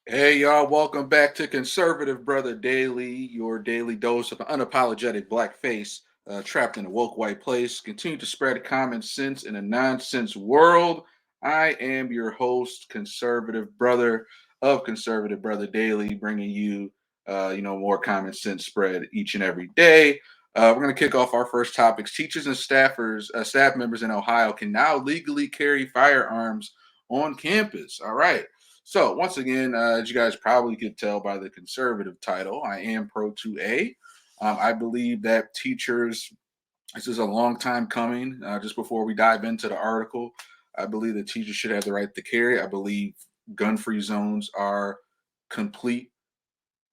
Hey y'all, welcome back to Conservative Brother Daily, your daily dose of unapologetic blackface trapped in a woke white place. Continue to spread common sense in a nonsense world. I am your host, Conservative Brother of Conservative Brother Daily, bringing you, more common sense spread each and every day. We're going to kick off our first topics. Teachers and staff members in Ohio can now legally carry firearms on campus. All right. So once again, as you guys probably could tell by the conservative title, I am pro 2A. I believe that teachers, this is a long time coming. Just before we dive into the article, I believe that teachers should have the right to carry. I believe gun-free zones are complete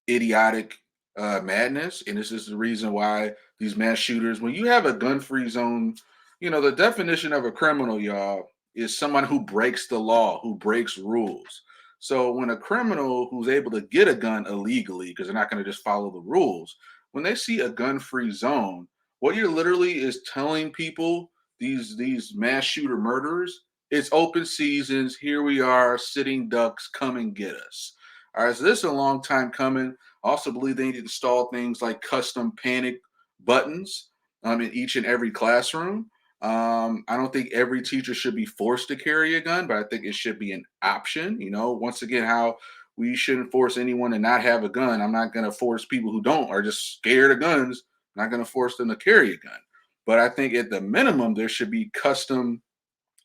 idiotic madness, and this is the reason why these mass shooters. When you have a gun-free zone, the definition of a criminal, y'all, is someone who breaks the law, who breaks rules. So when a criminal who's able to get a gun illegally, because they're not going to just follow the rules, when they see a gun-free zone, what you're literally is telling people, these mass shooter murderers, it's open seasons. Here we are, sitting ducks. Come and get us. All right, so this is a long time coming. I also believe they need to install things like custom panic buttons in each and every classroom. I don't think every teacher should be forced to carry a gun, but I think it should be an option. Once again, how we shouldn't force anyone to not have a gun. I'm not going to force people who don't are just scared of guns. I'm not going to force them to carry a gun. But I think at the minimum, there should be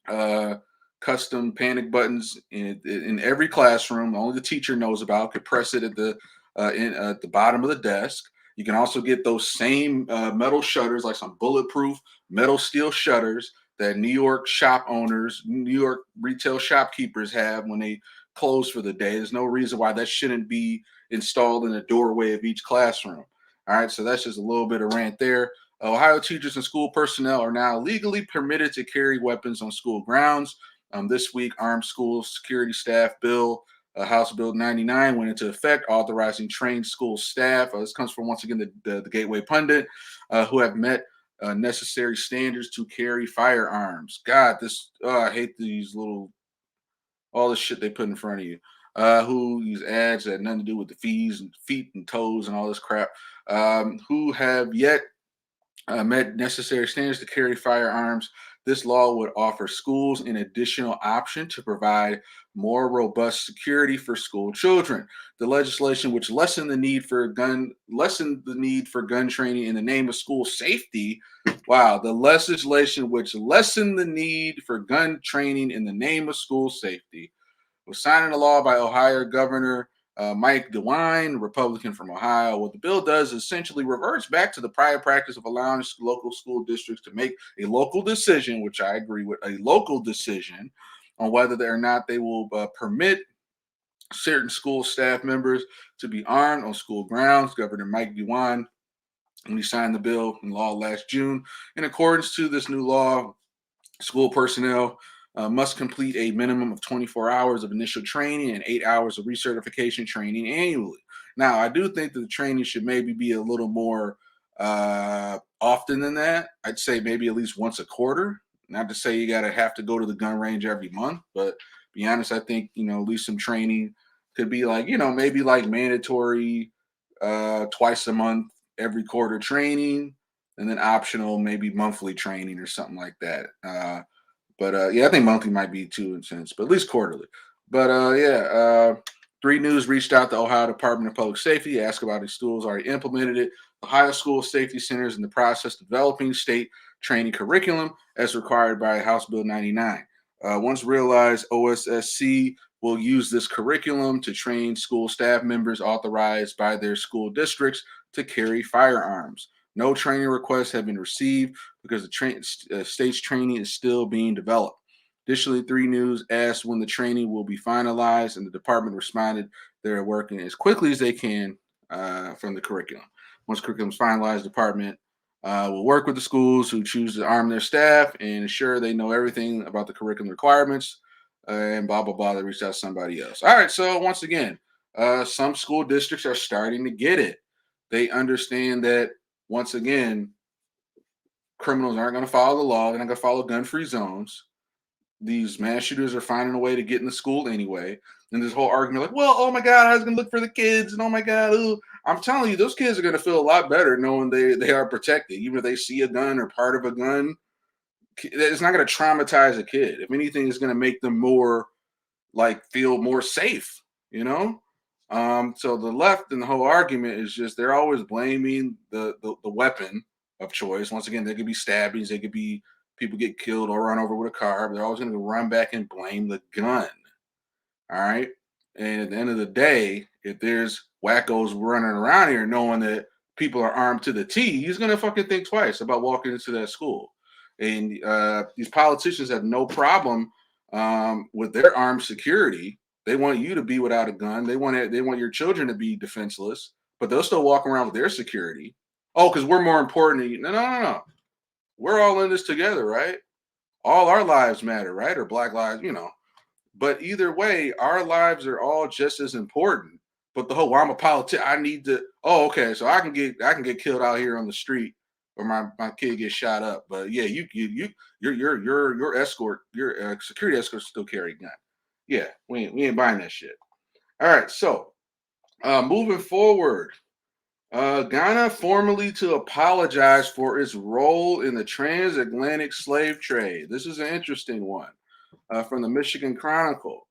uh, custom panic buttons in every classroom. Only the teacher knows about. Could press it at the bottom of the desk. You can also get those same metal shutters, like some bulletproof metal steel shutters that New York shop owners, New York retail shopkeepers have when they close for the day. There's no reason why that shouldn't be installed in the doorway of each classroom. All right, so that's just a little bit of rant there. Ohio teachers and school personnel are now legally permitted to carry weapons on school grounds. This week, Armed School Security Staff Bill, House Bill 99, went into effect, authorizing trained school staff. This comes from, once again, the Gateway Pundit, who have met necessary standards to carry firearms. God, I hate these all the shit they put in front of you. Who use ads that had nothing to do with the fees and feet and toes and all this crap. Who have yet met necessary standards to carry firearms. This law would offer schools an additional option to provide more robust security for school children. The legislation, which lessened the need for gun training in the name of school safety. Wow, the legislation which lessened the need for gun training in the name of school safety was signed into law by Ohio Governor Mike DeWine, Republican from Ohio. What the bill does is essentially reverts back to the prior practice of allowing local school districts to make a local decision, which I agree with, a local decision on whether or not they will permit certain school staff members to be armed on school grounds. Governor Mike DeWine, when he signed the bill in law last June, in accordance to this new law, school personnel must complete a minimum of 24 hours of initial training and 8 hours of recertification training annually. Now, I do think that the training should maybe be a little more often than that. I'd say maybe at least once a quarter. Not to say you got to have to go to the gun range every month, but be honest, I think, at least some training could be like, maybe like mandatory twice a month, every quarter training, and then optional maybe monthly training or something like that. But yeah, I think monthly might be too intense, but at least quarterly. But Three News reached out to Ohio Department of Public Safety to ask about if schools already implemented it. Ohio School Safety Center is in the process of developing state training curriculum as required by House Bill 99. Once realized, OSSC will use this curriculum to train school staff members authorized by their school districts to carry firearms. No training requests have been received because the state's training is still being developed. Additionally, 3 News asked when the training will be finalized, and the department responded they're working as quickly as they can from the curriculum. Once curriculum is finalized, the department will work with the schools who choose to arm their staff and ensure they know everything about the curriculum requirements and blah, blah, blah. They reached out to somebody else. All right, so once again, some school districts are starting to get it. They understand that, once again, criminals aren't going to follow the law. They're not going to follow gun-free zones. these mass shooters are finding a way to get into school anyway. And this whole argument, like, well, oh my God, I was gonna look for the kids, and oh my God, ooh. I'm telling you, those kids are gonna feel a lot better knowing they are protected, even if they see a gun or part of a gun. It's not gonna traumatize a kid. If anything, it's gonna make them more like feel more safe, you know. So the left and the whole argument is just they're always blaming the weapon of choice. Once again, they could be stabbings, they could be people get killed or run over with a car, but they're always going to run back and blame the gun. All right. And at the end of the day, if there's wackos running around here knowing that people are armed to the T, he's gonna fucking think twice about walking into that school. And these politicians have no problem with their armed security. They want you to be without a gun. They want your children to be defenseless, but they'll still walk around with their security. Oh, because we're more important than you. No, no, no, no. We're all in this together, right? All our lives matter, right? Or Black lives, but either way, our lives are all just as important. But the whole, well, I'm a politician. I need to. Oh, okay. So I can get killed out here on the street, or my kid gets shot up. But yeah, your escort, your security escort still carry a gun. Yeah, we ain't buying that shit. All right. So moving forward, Ghana formally to apologize for its role in the transatlantic slave trade. This is an interesting one from the Michigan Chronicle.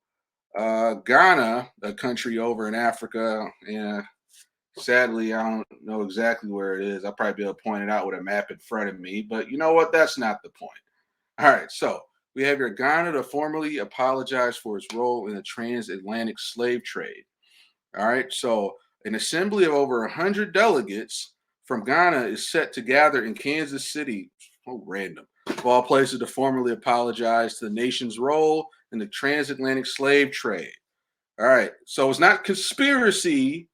Ghana, a country over in Africa, yeah, sadly, I don't know exactly where it is. I'll probably be able to point it out with a map in front of me, but you know what? That's not the point. All right, so we have here Ghana to formally apologize for its role in the transatlantic slave trade. All right, so an assembly of over 100 delegates from Ghana is set to gather in Kansas City, oh, random, of all places, to formally apologize to the nation's role in the transatlantic slave trade. All right, so it's not conspiracy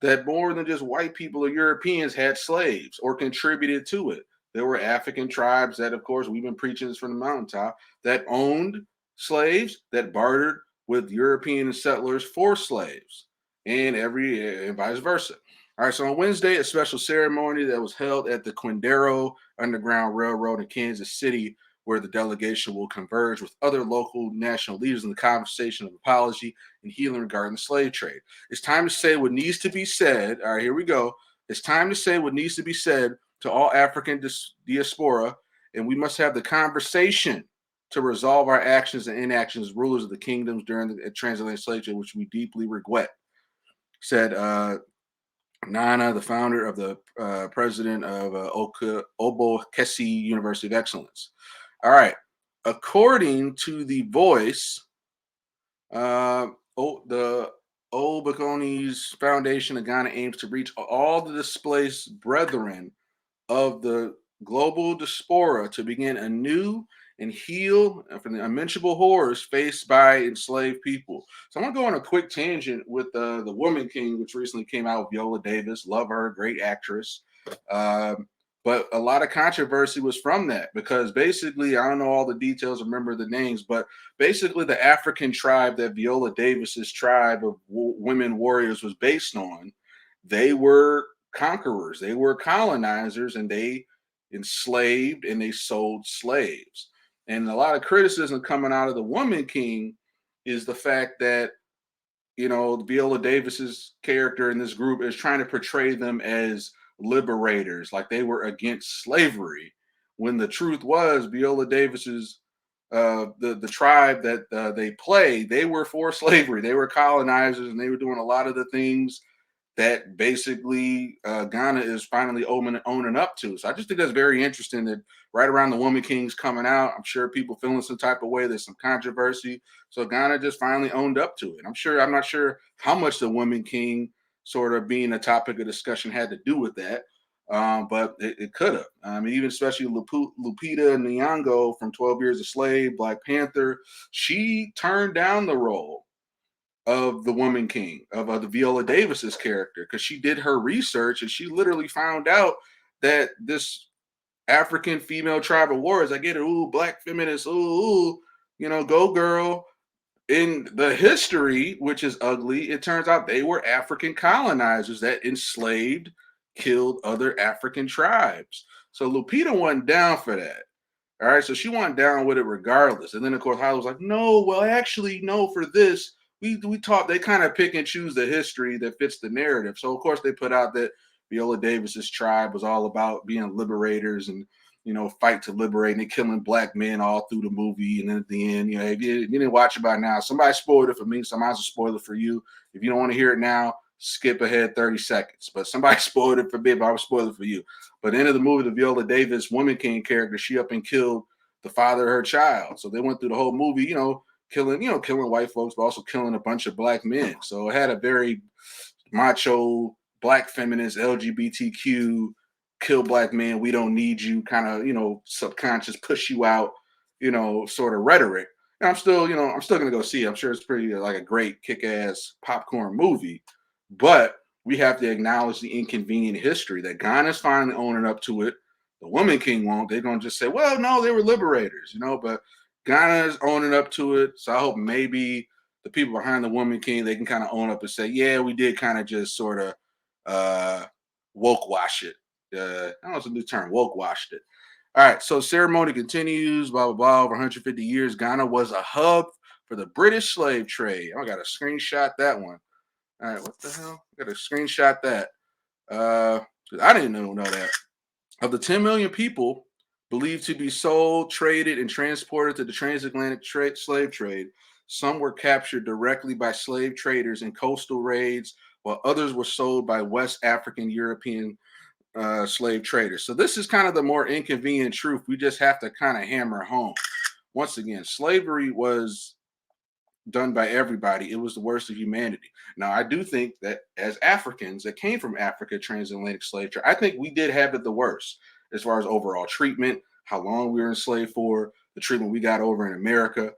that more than just white people or Europeans had slaves or contributed to it. There were African tribes that, of course, we've been preaching this from the mountaintop, that owned slaves that bartered with European settlers for slaves, and vice versa. All right, so on Wednesday, a special ceremony that was held at the Quindaro Underground Railroad in Kansas City, where the delegation will converge with other local national leaders in the conversation of apology and healing regarding the slave trade. It's time to say what needs to be said. All right, here we go. It's time to say what needs to be said to all African diaspora, and we must have the conversation to resolve our actions and inactions as rulers of the kingdoms during the transatlantic slave trade, which we deeply regret, said Nana, the founder of the president of Obokesi University of Excellence. All right. According to the Voice, the Obakonis Foundation of Ghana aims to reach all the displaced brethren of the global diaspora to begin anew and heal from the unmentionable horrors faced by enslaved people. So I'm gonna go on a quick tangent with the Woman King, which recently came out with Viola Davis. Love her, great actress. But a lot of controversy was from that because basically, I don't know all the details, remember the names, but basically the African tribe that Viola Davis's tribe of women warriors was based on, they were conquerors, they were colonizers, and they enslaved and they sold slaves. And a lot of criticism coming out of the Woman King is the fact that Viola Davis's character in this group is trying to portray them as liberators, like they were against slavery, when the truth was Viola Davis's the tribe that they play, they were for slavery, they were colonizers, and they were doing a lot of the things that basically Ghana is finally owning up to. So I just think that's very interesting that right around the Woman King's coming out, I'm sure people feeling some type of way. There's some controversy. So Ghana just finally owned up to it. I'm not sure how much the Woman King sort of being a topic of discussion had to do with that. But it could have. I mean, even especially Lupita Nyong'o from 12 Years a Slave, Black Panther, she turned down the role of the Woman King, of the Viola Davis's character, because she did her research and she literally found out that this African female tribal warriors, I get it, ooh, black feminists, ooh, go girl. In the history, which is ugly, it turns out they were African colonizers that enslaved, killed other African tribes. So Lupita wasn't down for that. All right, so she went down with it regardless. And then of course Holly was like, no, well, actually, no, for this, we taught they kind of pick and choose the history that fits the narrative. So of course they put out that Viola Davis's tribe was all about being liberators and fight to liberate and they killing black men all through the movie. And then at the end, if you didn't watch it by now, somebody spoiled it for me, so I might as well spoil it for you. If you don't want to hear it now, skip ahead 30 seconds. But somebody spoiled it for me, but I was spoil it for you. But at the end of the movie, the Viola Davis Woman King character, she up and killed the father of her child. So they went through the whole movie, killing white folks, but also killing a bunch of black men. So it had a very macho, black feminist, LGBTQ, kill black men, we don't need you, kind of, subconscious, push you out, sort of rhetoric. And I'm still gonna go see it. I'm sure it's pretty like a great kick-ass popcorn movie, but we have to acknowledge the inconvenient history that Ghana's finally owning up to it. The Woman King won't. They're gonna just say, well, no, they were liberators, but Ghana's owning up to it. So I hope maybe the people behind the Woman King, they can kind of own up and say, yeah, we did kind of just sort of woke wash it. I don't know if it's a new term, woke washed it. All right, so ceremony continues, blah, blah, blah. Over 150 years, Ghana was a hub for the British slave trade. I got to screenshot that one. All right, what the hell? I got to screenshot that. I didn't know that. Of the 10 million people believed to be sold, traded, and transported to the transatlantic slave trade, some were captured directly by slave traders in coastal raids, while others were sold by West African European slave traders. So this is kind of the more inconvenient truth. We just have to kind of hammer home. Once again, slavery was done by everybody. It was the worst of humanity. Now, I do think that as Africans that came from Africa, transatlantic slave trade, I think we did have it the worst as far as overall treatment, how long we were enslaved for, the treatment we got over in America.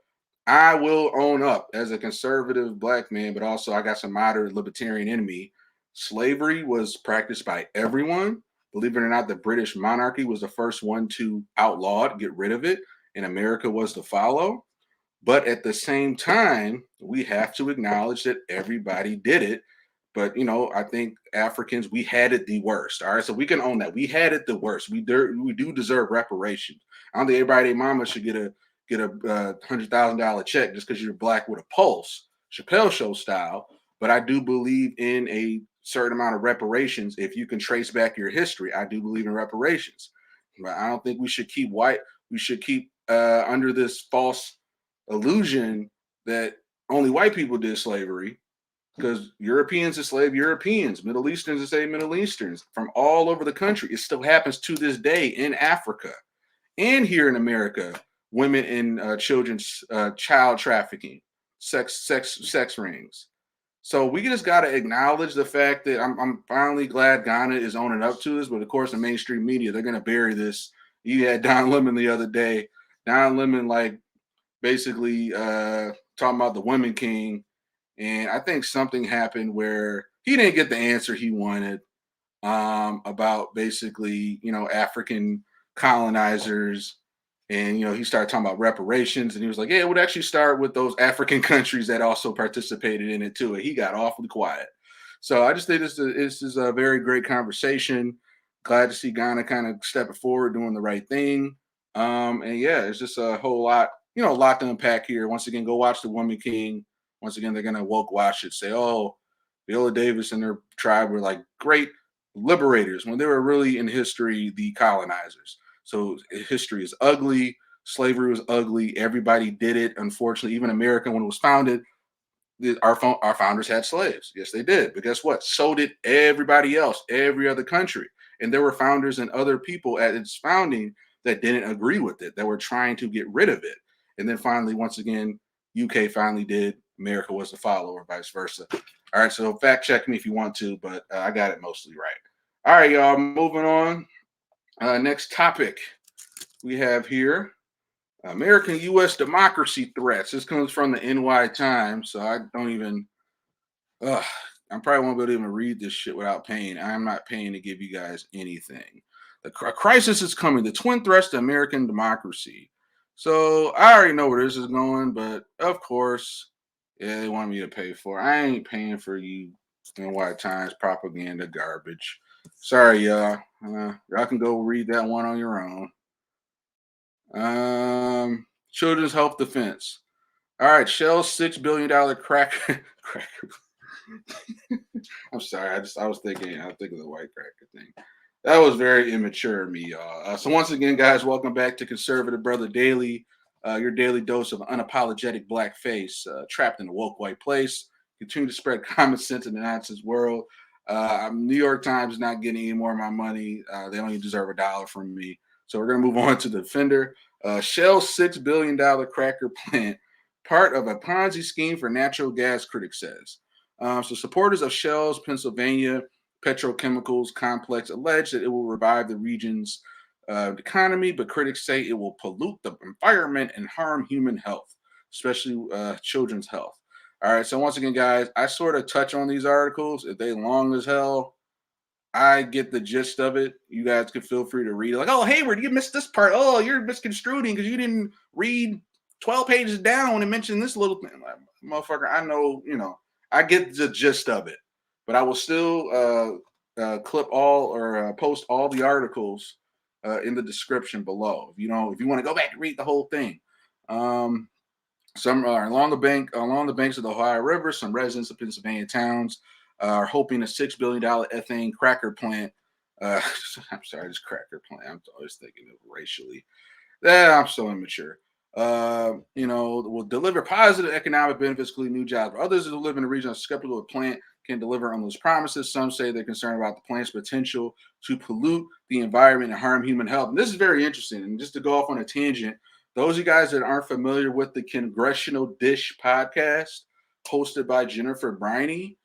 I will own up as a conservative black man, but also I got some moderate libertarian in me. Slavery was practiced by everyone. Believe it or not, the British monarchy was the first one to outlaw it, get rid of it, and America was to follow. But at the same time, we have to acknowledge that everybody did it. But I think Africans, we had it the worst. All right, so we can own that. We had it the worst. We do deserve reparations. I don't think everybody, mama, should get a $100,000 check just because you're black with a pulse, Chappelle Show style. But I do believe in a certain amount of reparations if you can trace back your history. I do believe in reparations, but I don't think we should keep white. We should keep under this false illusion that only white people did slavery, because Europeans enslave Europeans, Middle Easterns enslave Middle Easterns from all over the country. It still happens to this day in Africa and here in America. Women and children's child trafficking, sex rings. So we just got to acknowledge the fact that I'm finally glad Ghana is owning up to this, but of course the mainstream media, they're gonna bury this. You had Don Lemon the other day. Don Lemon basically talking about the Woman King, and I think something happened where he didn't get the answer he wanted about basically African colonizers, and he started talking about reparations, and he was like, yeah, it would actually start with those African countries that also participated in it too, and he got awfully quiet. So I just think this is a very great conversation. Glad to see Ghana kind of stepping forward, doing the right thing. And yeah, it's just a whole lot, a lot to unpack here. Once again, go watch The Woman King. Once again, they're gonna woke watch it, say, oh, Viola Davis and their tribe were like great liberators when they were really in history the colonizers. So history is ugly. Slavery was ugly. Everybody did it. Unfortunately, even America, when it was founded, our founders had slaves. Yes, they did. But guess what? So did everybody else, every other country. And there were founders and other people at its founding that didn't agree with it, that were trying to get rid of it. And then finally, once again, UK finally did. America was the follower, vice versa. All right, so fact check me if you want to, but I got it mostly right. All right, y'all, moving on. Next topic we have here. American U.S. democracy threats. This comes from the NY Times, so I don't even. I probably won't be able to even read this shit without paying. I'm not paying to give you guys anything. The crisis is coming. The twin threats to American democracy. So I already know where this is going, but of course, yeah, they want me to pay for it. I ain't paying for you NY Times propaganda garbage. Sorry, y'all. Y'all can go read that one on your own. Children's Health Defense. All right, Shell's $6 billion cracker. I'm sorry. I was thinking of the white cracker thing. That was very immature of me, y'all. So once again, guys, welcome back to Conservative Brother Daily, your daily dose of unapologetic black face, trapped in a woke white place. Continue to spread common sense in the nonsense world. New York Times is not getting any more of my money. They only deserve $1 from me. So we're gonna move on to the Defender. Shell's $6 billion cracker plant, part of a Ponzi scheme for natural gas, Critic says. So supporters of Shell's Pennsylvania petrochemicals complex allege that it will revive the region's economy, but critics say it will pollute the environment and harm human health, especially children's health. All right, so once again, guys, I sort of touch on these articles. If they long as hell, I get the gist of it. You guys can feel free to read it. Like, oh, Hayward, you missed this part. Oh, you're misconstruing because you didn't read 12 pages down when it mentioned this little thing. Like, motherfucker, I know, I get the gist of it. But I will still clip all or post all the articles in the description below. If you want to go back and read the whole thing. Some are along the banks of the Ohio River. Some residents of Pennsylvania towns are hoping a $6 billion ethane cracker plant. I'm sorry, this cracker plant. I'm always thinking of racially. Yeah, I'm so immature. Will deliver positive economic benefits, including new jobs. Others who live in the region are skeptical the plant can deliver on those promises. Some say they're concerned about the plant's potential to pollute the environment and harm human health. And this is very interesting. And just to go off on a tangent, those of you guys that aren't familiar with the Congressional Dish podcast hosted by Jennifer Briney,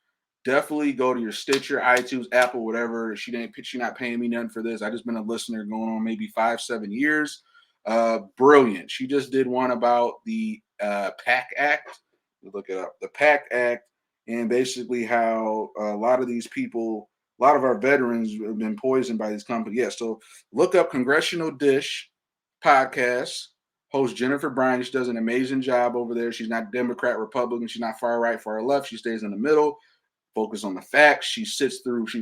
definitely go to your Stitcher, iTunes, Apple, whatever. She not paying me nothing for this. I just been a listener going on maybe 5-7 years. Brilliant. She just did one about the PAC Act. Look it up. The PAC Act, and basically how a lot of these people, a lot of our veterans have been poisoned by these companies. Yeah, so look up Congressional Dish podcast. Host Jennifer Bryan. She does an amazing job over there. She's not Democrat, Republican. She's not far right, far left. She stays in the middle. Focus on the facts. She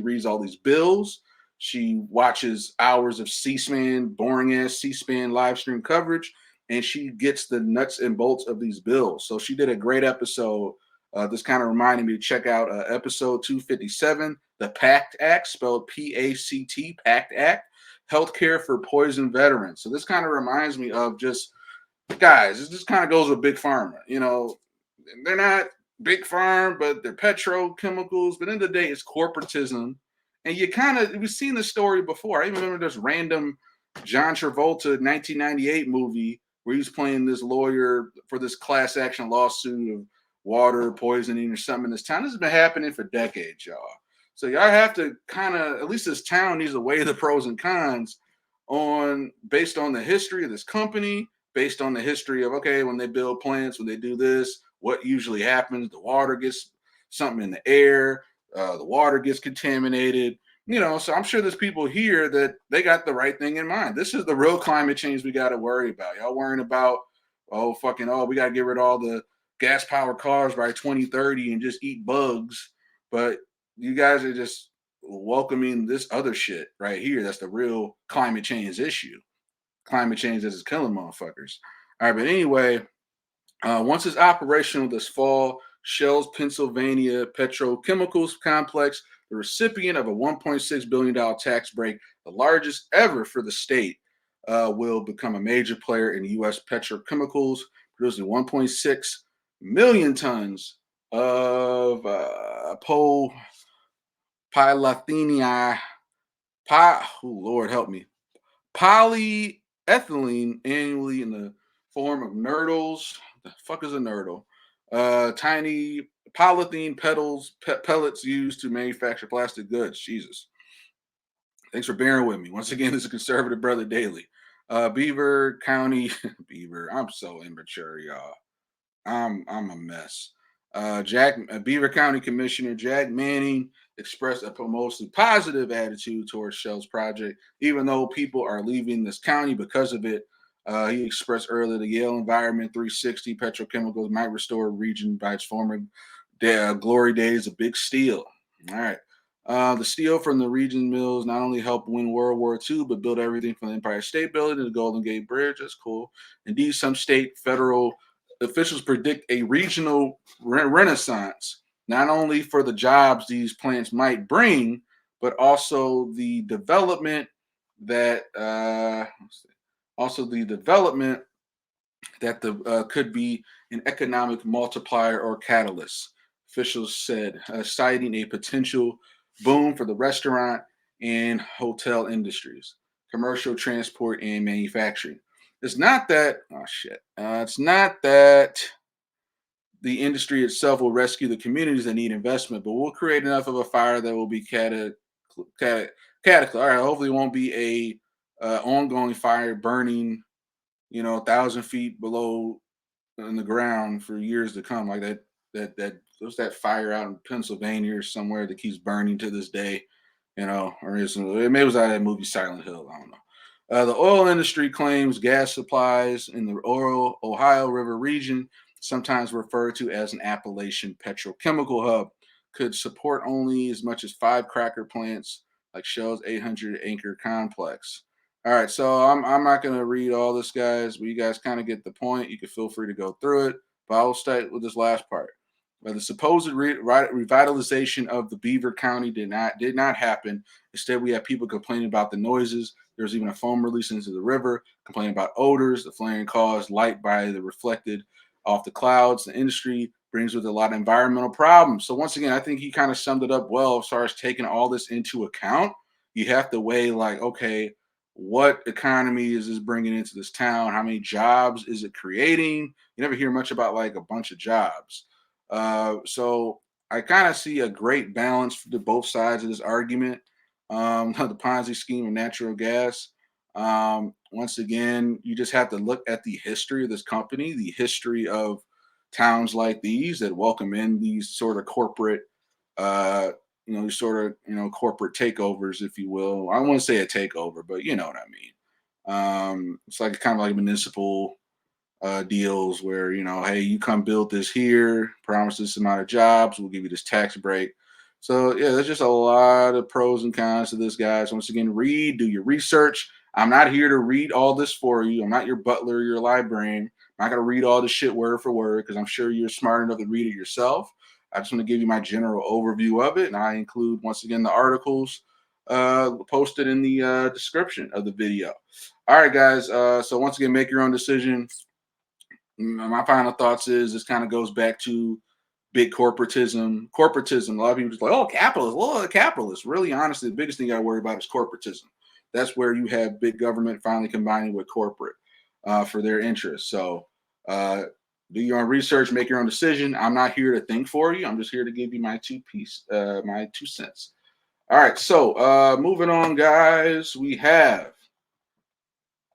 reads all these bills. She watches hours of C-SPAN, boring ass C-SPAN live stream coverage, and she gets the nuts and bolts of these bills. So she did a great episode. This kind of reminded me to check out episode 257, the PACT Act, spelled P-A-C-T, PACT Act, Healthcare for Poison Veterans. So this kind of reminds me of just, guys, this just kind of goes with Big Pharma. They're not big farm, but they're petrochemicals. But in the day, it's corporatism. And we've seen this story before. I even remember this random John Travolta 1998 movie where he was playing this lawyer for this class action lawsuit of water poisoning or something in this town. This has been happening for decades, y'all. So y'all have to kind of, at least this town needs to weigh the pros and cons based on the history of this company, based on the history of, okay, when they build plants, when they do this, what usually happens. The water gets something in the air, the water gets contaminated, so I'm sure there's people here that they got the right thing in mind. This is the real climate change we got to worry about. Y'all worrying about, we got to get rid of all the gas powered cars by 2030 and just eat bugs. But you guys are just welcoming this other shit right here. That's the real climate change issue. Climate change that is killing motherfuckers. All right, but anyway, once it's operational this fall, Shell's Pennsylvania petrochemicals complex, the recipient of a $1.6 billion tax break, the largest ever for the state, will become a major player in U.S. petrochemicals, producing 1.6 million tons of polyethylene, Lord help me, polyethylene annually in the form of nurdles. The fuck is a nurdle? Tiny polythene pellets used to manufacture plastic goods. Jesus. Thanks for bearing with me. Once again, this is Conservative Brother Daily. Beaver County, Beaver. I'm so immature, y'all. I'm a mess. Beaver County Commissioner Jack Manning expressed a mostly positive attitude towards Shell's project, even though people are leaving this county because of it. He expressed earlier the Yale Environment 360 petrochemicals might restore a region by its former glory days of big steel. All right. The steel from the region mills not only helped win World War II, but built everything from the Empire State Building to the Golden Gate Bridge. That's cool. Indeed, some state federal officials predict a regional renaissance, not only for the jobs these plants might bring, but also the development that also the development that the could be an economic multiplier or catalyst, officials said, citing a potential boom for the restaurant and hotel industries, commercial transport, and manufacturing. It's not that, oh shit, it's not that the industry itself will rescue the communities that need investment, but we'll create enough of a fire that will be cataclysmic. All right, hopefully it won't be a ongoing fire burning, 1,000 feet below in the ground for years to come, like that there's that fire out in Pennsylvania or somewhere that keeps burning to this day, or maybe it was out of that movie Silent Hill. I don't know. The oil industry claims gas supplies in the Ohio River region, sometimes referred to as an Appalachian petrochemical hub, could support only as much as 5 cracker plants like Shell's 800-acre complex. All right, so I'm not going to read all this, guys, but you guys kind of get the point. You can feel free to go through it, but I'll start with this last part. The supposed revitalization of the Beaver County did not happen. Instead, we have people complaining about the noises. There's even a foam release into the river, complaining about odors. The flaring caused light by the reflected off the clouds. The industry brings with it a lot of environmental problems. So once again, I think he kind of summed it up well as far as taking all this into account. You have to weigh like, okay, what economy is this bringing into this town? How many jobs is it creating? You never hear much about like a bunch of jobs. So I kind of see a great balance to both sides of this argument. The Ponzi scheme of natural gas. Once again, you just have to look at the history of this company, the history of towns like these that welcome in these sort of corporate, corporate takeovers, if you will. I don't want to say a takeover, but you know what I mean. It's like kind of like municipal deals where hey, you come build this here, promise this amount of jobs, we'll give you this tax break. So yeah, there's just a lot of pros and cons to this, guys. Once again, do your research. I'm not here to read all this for you. I'm not your butler, your librarian. I'm not gonna read all this shit word for word because I'm sure you're smart enough to read it yourself. I just want to give you my general overview of it, and I include once again the articles posted in the description of the video. All right, guys. So once again, make your own decision. My final thoughts is this kind of goes back to big corporatism. Corporatism. A lot of people just like, oh, capitalism. Well, capitalist. Really, honestly, the biggest thing you got to worry about is corporatism. That's where you have big government finally combining with corporate for their interests. So do your own research, make your own decision. I'm not here to think for you. I'm just here to give you my 2 cents. All right. So moving on, guys, we have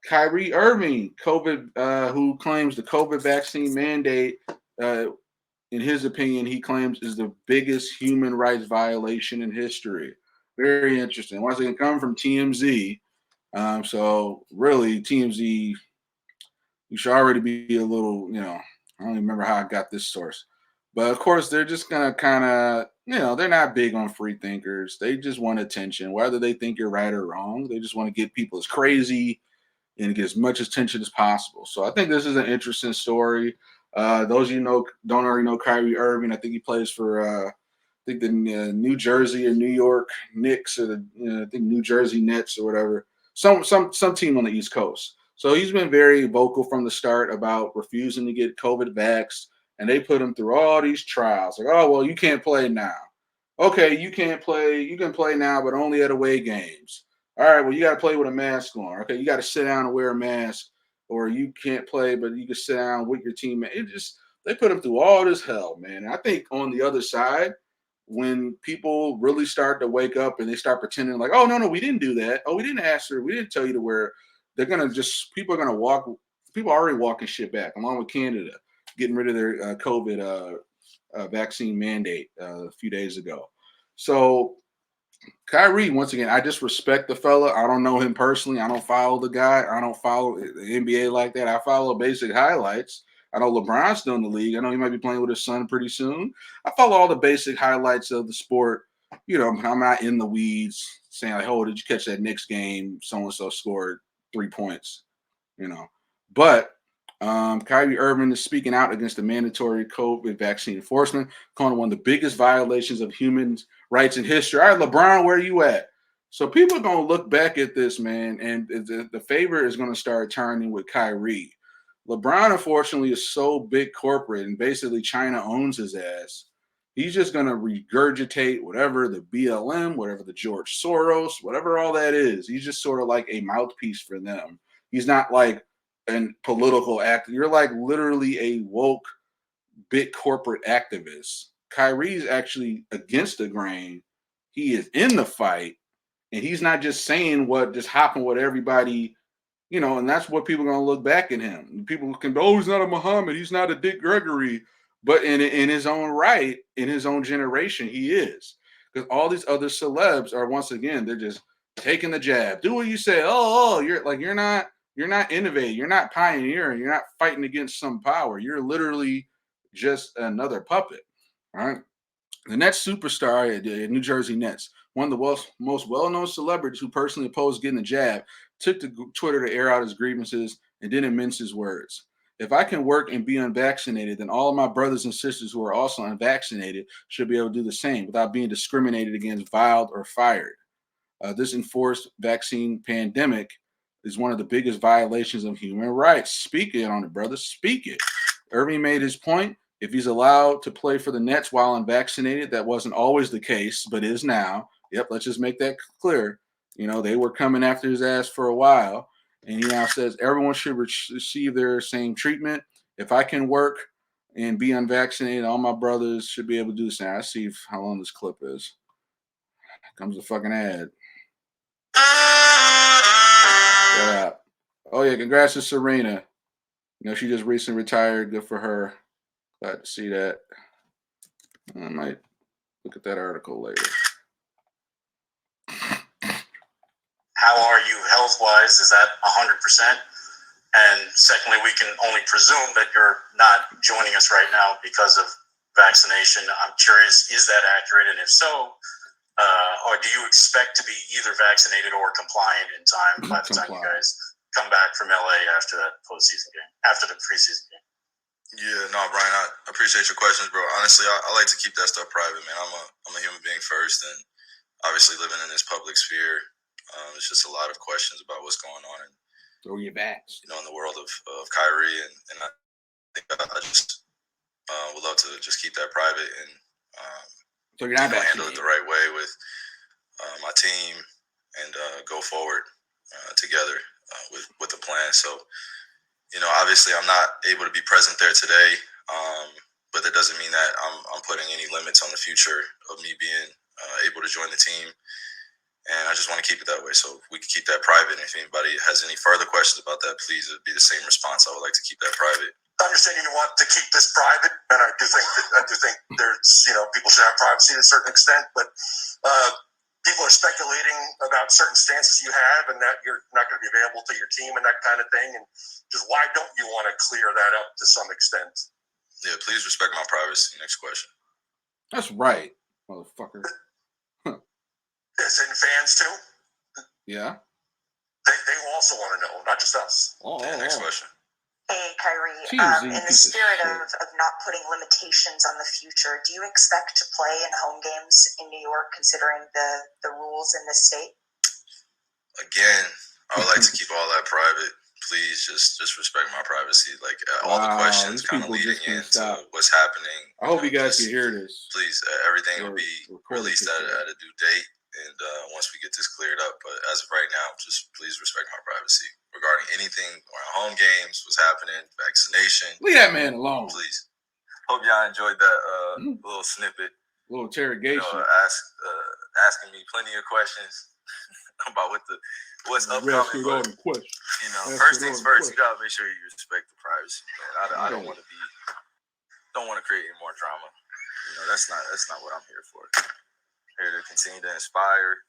Kyrie Irving, who claims the COVID vaccine mandate, in his opinion, he claims is the biggest human rights violation in history. Very interesting. Once again, coming from TMZ. So really, TMZ, you should already be a little, I don't even remember how I got this source. But of course, they're just going to kind of, they're not big on free thinkers. They just want attention, whether they think you're right or wrong. They just want to get people as crazy and get as much attention as possible. So I think this is an interesting story. Those of you don't already know Kyrie Irving. I think he plays for the New Jersey or New York Knicks or I think New Jersey Nets or whatever. Some team on the East Coast. So he's been very vocal from the start about refusing to get COVID vaxxed, and they put him through all these trials. Like, oh well, you can't play now. Okay, you can't play. You can play now, but only at away games. All right, well, you got to play with a mask on. Okay, you got to sit down and wear a mask, or you can't play, but you can sit down with your teammate. They put them through all this hell, man. And I think on the other side, when people really start to wake up and they start pretending like, oh no, we didn't do that. Oh, we didn't ask her. We didn't tell you to wear. People are gonna walk. People are already walking shit back, along with Canada getting rid of their COVID vaccine mandate a few days ago. So Kyrie, once again, I just respect the fella. I don't know him personally. I don't follow the guy. I don't follow the NBA like that. I follow basic highlights. I know LeBron's still in the league. I know he might be playing with his son pretty soon. I follow all the basic highlights of the sport I'm not in the weeds saying like, oh, did you catch that Knicks game? So and so scored 3 points, you know. But Kyrie Irving is speaking out against the mandatory COVID vaccine enforcement, calling it one of the biggest violations of human rights in history. All right, LeBron, where are you at? So people are going to look back at this, man, and the favor is going to start turning with Kyrie. LeBron, unfortunately, is so big corporate, and basically China owns his ass. He's just going to regurgitate whatever the BLM, whatever the George Soros, whatever all that is. He's just sort of like a mouthpiece for them. He's not like a political actor. You're like literally a woke, big corporate activist. Kyrie's actually against the grain. He is in the fight, and he's not just saying just hopping what everybody, and that's what people are going to look back at him. People can, oh, he's not a Muhammad, he's not a Dick Gregory, but in his own right, in his own generation, he is. Because all these other celebs are, once again, they're just taking the jab. Do what you say. You're not innovating, you're not pioneering, you're not fighting against some power. You're literally just another puppet. All right. The Nets superstar, the New Jersey Nets, one of the most well-known celebrities who personally opposed getting the jab, took to Twitter to air out his grievances and didn't mince his words. If I can work and be unvaccinated, then all of my brothers and sisters who are also unvaccinated should be able to do the same without being discriminated against, viled, or fired. This enforced vaccine pandemic is one of the biggest violations of human rights. Speak it on it, brother. Speak it. Irving made his point. If he's allowed to play for the Nets while unvaccinated, that wasn't always the case, but is now. Yep, let's just make that clear. They were coming after his ass for a while, and he now says everyone should receive their same treatment. If I can work and be unvaccinated, all my brothers should be able to do the same. I see how long this clip is. Here comes the fucking ad. Yeah. Oh yeah, congrats to Serena. She just recently retired. Good for her. Glad to see that. I might look at that article later. How are you health-wise? Is that 100%? And secondly, we can only presume that you're not joining us right now because of vaccination. I'm curious, is that accurate? And if so, or do you expect to be either vaccinated or compliant in time by the time you guys come back from LA after that postseason game, after the preseason game? Yeah, no, Brian, I appreciate your questions, bro. Honestly, I like to keep that stuff private, man. I'm a human being first, and obviously living in this public sphere, there's just a lot of questions about what's going on, and throw your backs, in the world of Kyrie, and I think I just would love to just keep that private and so you're not handle it the right way with my team and go forward together with a plan. So. Obviously I'm not able to be present there today, but that doesn't mean that I'm putting any limits on the future of me being able to join the team. And I just want to keep it that way. So we can keep that private. And if anybody has any further questions about that, please, it'd be the same response. I would like to keep that private. Understanding you want to keep this private, and I do think there's, people should have privacy to a certain extent, but people are speculating about certain stances you have and that you're not going to be available to your team and that kind of thing. And just why don't you want to clear that up to some extent? Yeah, please respect my privacy. Next question. That's right, motherfucker. As in fans too? Yeah. They also want to know, not just us. Next question. Hey, Kyrie, Jeez, in the spirit of not putting limitations on the future, do you expect to play in home games in New York, considering the rules in this state? Again, I would like to keep all that private. Please just respect my privacy. Like all the questions kind of leading into what's happening. I hope you guys can hear this. Please, everything will be released at a due date. And once we get this cleared up, but as of right now, just please respect my privacy regarding anything around home games, what's happening, vaccination. Leave that man alone. Please. Hope y'all enjoyed that little snippet. Little interrogation. Asking me plenty of questions about what's upcoming. But, first things first, you gotta make sure you respect the privacy, man. I don't want to create any more drama. That's not what I'm here for. Here to continue to inspire,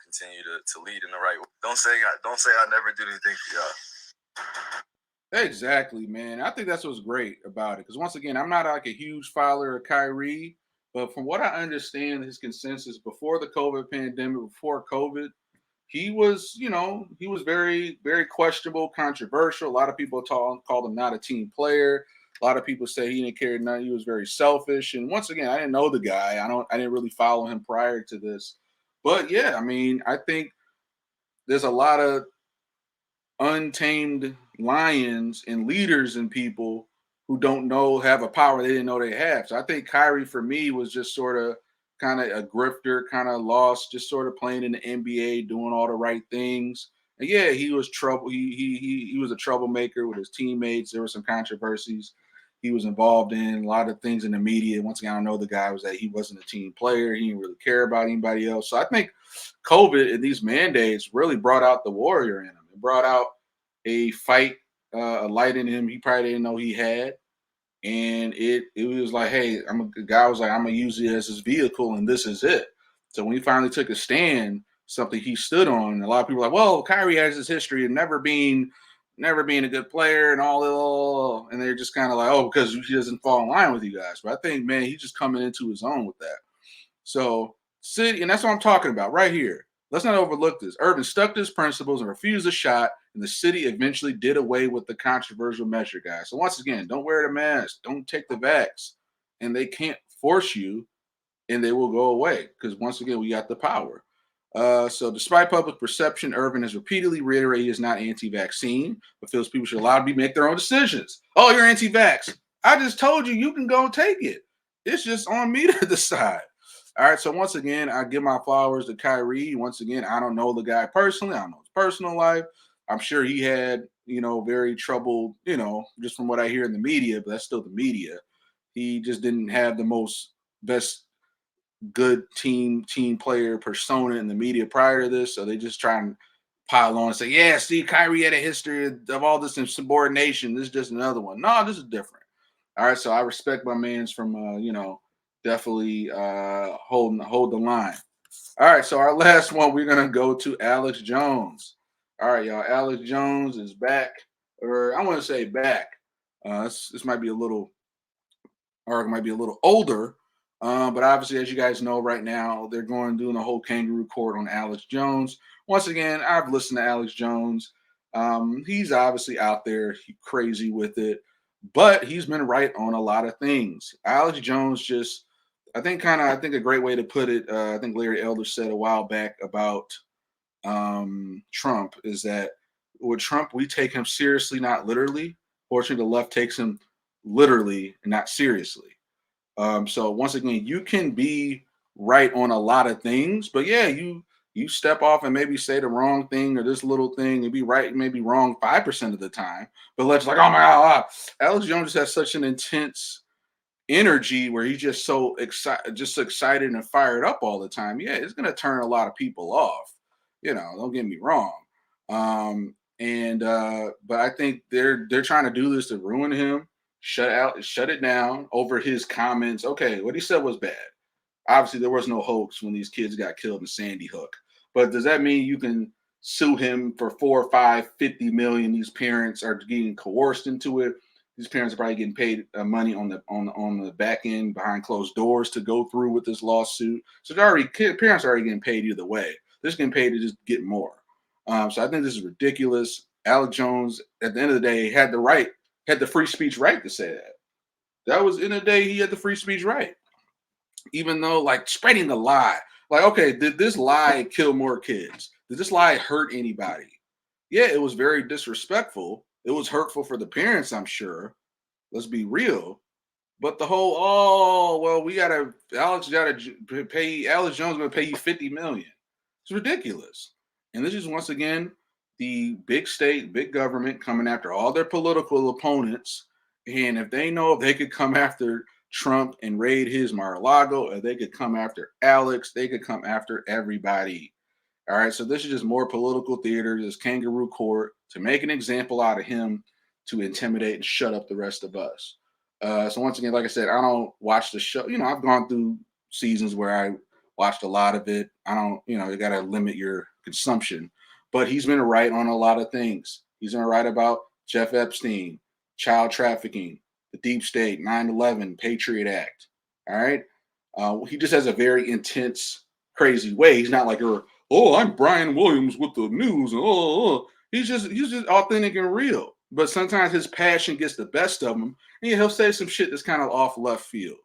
continue to lead in the right way. Don't say I never did anything for y'all. Exactly, man. I think that's what's great about it. Because once again, I'm not like a huge follower of Kyrie, But from what I understand, his consensus before the COVID pandemic, before COVID, he was, he was very, very questionable, controversial. A lot of people called him not a team player. A lot of people say he didn't care nothing. He was very selfish. And once again, I didn't know the guy. I didn't really follow him prior to this. But yeah, I mean, I think there's a lot of untamed lions and leaders and people who don't know have a power they didn't know they have. So I think Kyrie for me was just sort of kind of a grifter, kind of lost, just sort of playing in the NBA, doing all the right things. And yeah, he was trouble. He was a troublemaker with his teammates. There were some controversies he was involved in, a lot of things in the media. Once again, I don't know the guy was that he wasn't a team player. He didn't really care about anybody else. So I think COVID and these mandates really brought out the warrior in him. It brought out a fight, a light in him he probably didn't know he had. And it was like, hey, the guy was like, I'm gonna use it as his vehicle, and this is it. So when he finally took a stand, something he stood on, a lot of people were like, well, Kyrie has his history of never being a good player and all, and they're just kind of like, oh, because he doesn't fall in line with you guys. But I think, man, he's just coming into his own with that. So city, and that's what I'm talking about right here. Let's not overlook this. Irving stuck to his principles and refused a shot, and the city eventually did away with the controversial measure, guys. So once again, don't wear the mask, don't take the vax, and they can't force you, and they will go away because once again, we got the power. So despite public perception, Irvin has repeatedly reiterated he is not anti-vaccine, but feels people should allow to make their own decisions. Oh, you're anti-vax. I just told you can go take it. It's just on me to decide. All right, so once again, I give my flowers to Kyrie. Once again, I don't know the guy personally. I don't know his personal life. I'm sure he had, very troubled, just from what I hear in the media, but that's still the media. He just didn't have the best good team player persona in the media prior to this. So they just try and pile on and say, yeah, Steve Kyrie had a history of all this insubordination. This is just another one. No, this is different. All right, so I respect my man's from, definitely hold the line. All right, so our last one, we're gonna go to Alex Jones. All right, y'all. Alex Jones is back, or I want to say back. This might be a little, or it might be a little older, but obviously, as you guys know, right now they're doing a whole kangaroo court on Alex Jones. Once again, I've listened to Alex Jones. He's obviously out there crazy with it, but he's been right on a lot of things. Alex Jones just, I think a great way to put it. I think Larry Elder said a while back about Trump is that with Trump we take him seriously, not literally. Fortunately, the left takes him literally and not seriously. So once again, you can be right on a lot of things, but yeah, you step off and maybe say the wrong thing or this little thing and be right, maybe wrong 5% of the time. But let's like, oh my God, Alex Jones just has such an intense energy where he's just so excited and fired up all the time. Yeah, it's gonna turn a lot of people off. Don't get me wrong. And but I think they're trying to do this to ruin him, shut it down over his comments. Okay, what he said was bad. Obviously, there was no hoax when these kids got killed in Sandy Hook. But does that mean you can sue him for 4, 5, 50 million? These parents are getting coerced into it. These parents are probably getting paid money on the back end behind closed doors to go through with this lawsuit. So parents are already getting paid either way. They're just getting paid to just get more. So I think this is ridiculous. Alex Jones, at the end of the day, had the free speech right to say that. That was in the day he had the free speech right. Even though, like, spreading the lie, like, okay, did this lie kill more kids? Did this lie hurt anybody? Yeah, it was very disrespectful. It was hurtful for the parents, I'm sure. Let's be real. But the whole, oh, well, Alex Jones gonna pay you 50 million. It's ridiculous. And this is once again the big state, big government coming after all their political opponents. And if they know if they could come after Trump and raid his Mar-a-Lago, or they could come after Alex, they could come after everybody. All right, so this is just more political theater, this kangaroo court to make an example out of him to intimidate and shut up the rest of us. So once again, like I said, I don't watch the show. I've gone through seasons where I watched a lot of it. I don't, you got to limit your consumption. But he's been right on a lot of things. He's been right about Jeff Epstein, child trafficking, the deep state, 9/11, Patriot Act. All right. He just has a very intense, crazy way. He's not like, oh, I'm Brian Williams with the news. He's just authentic and real. But sometimes his passion gets the best of him, and he'll say some shit that's kind of off left field.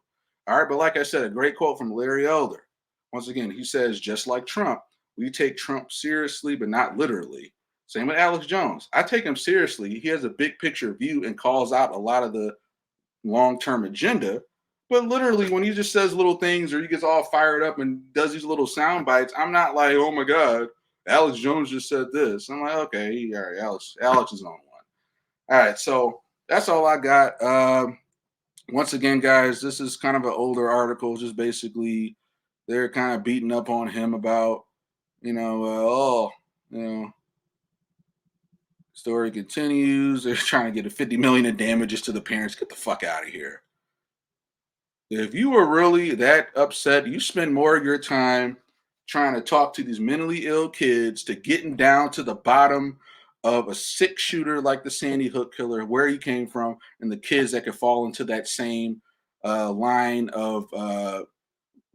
All right, but like I said, a great quote from Larry Elder. Once again, he says, just like Trump, we take Trump seriously, but not literally. Same with Alex Jones. I take him seriously. He has a big picture view and calls out a lot of the long-term agenda. But literally, when he just says little things or he gets all fired up and does these little sound bites, I'm not like, oh my God, Alex Jones just said this. I'm like, okay, all right, Alex is on one. All right, so that's all I got. Once again, guys, this is kind of an older article. Just basically, they're kind of beating up on him about, story continues. They're trying to get a $50 million in damages to the parents. Get the fuck out of here. If you were really that upset, you spend more of your time trying to talk to these mentally ill kids to getting down to the bottom of a sick shooter like the Sandy Hook killer, where he came from, and the kids that could fall into that same line of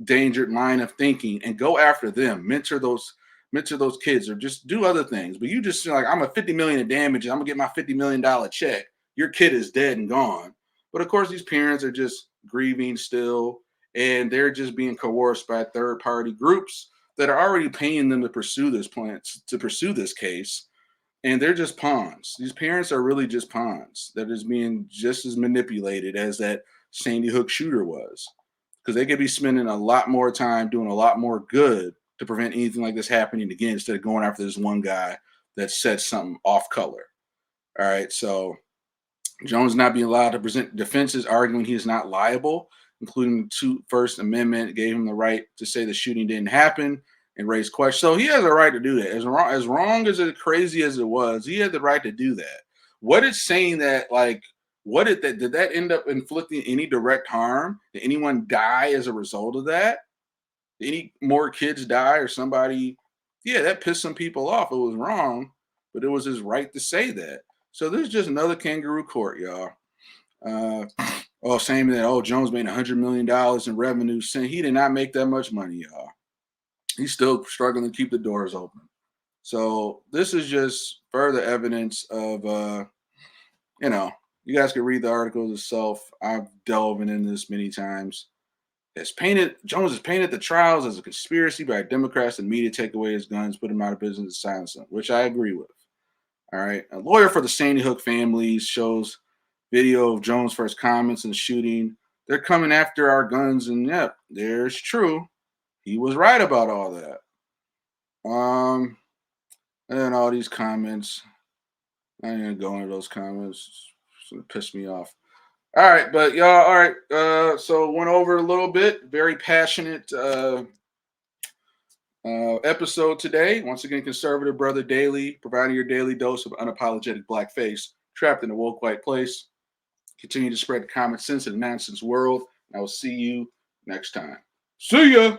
dangered line of thinking, and go after them, mentor those kids, or just do other things. But you just like, I'm a $50 million in damages, I'm gonna get my $50 million check. Your kid is dead and gone. But of course, these parents are just grieving still, and they're just being coerced by third party groups that are already paying them to pursue this plan, to pursue this case. And they're just pawns. These parents are really just pawns that is being just as manipulated as that Sandy Hook shooter was, because they could be spending a lot more time doing a lot more good to prevent anything like this happening again, instead of going after this one guy that said something off color. All right, so Jones not being allowed to present defenses arguing he is not liable, including the First Amendment gave him the right to say the shooting didn't happen and raise questions. So he has a right to do that. As wrong as it crazy as it was, he had the right to do that. What is saying that, like, did that end up inflicting any direct harm? Did anyone die as a result of that? Did any more kids die or somebody? Yeah, that pissed some people off. It was wrong, but it was his right to say that. So this is just another kangaroo court, y'all. Saying that, Jones made $100 million in revenue. Saying he did not make that much money, y'all. He's still struggling to keep the doors open. So this is just further evidence of, you guys can read the articles yourself. I've delved into this many times. Jones has painted the trials as a conspiracy by Democrats and media to take away his guns, put him out of business, and silence him, which I agree with. All right. A lawyer for the Sandy Hook families shows video of Jones' first comments in the shooting. They're coming after our guns, and yep, there's true. He was right about all that. And all these comments. I ain't gonna go into those comments. It's gonna piss me off. All right, but y'all, all right. So went over a little bit. Very passionate episode today. Once again, Conservative Brother Daily, providing your daily dose of unapologetic blackface, trapped in a woke white place. Continue to spread the common sense in a nonsense world. I will see you next time. See ya.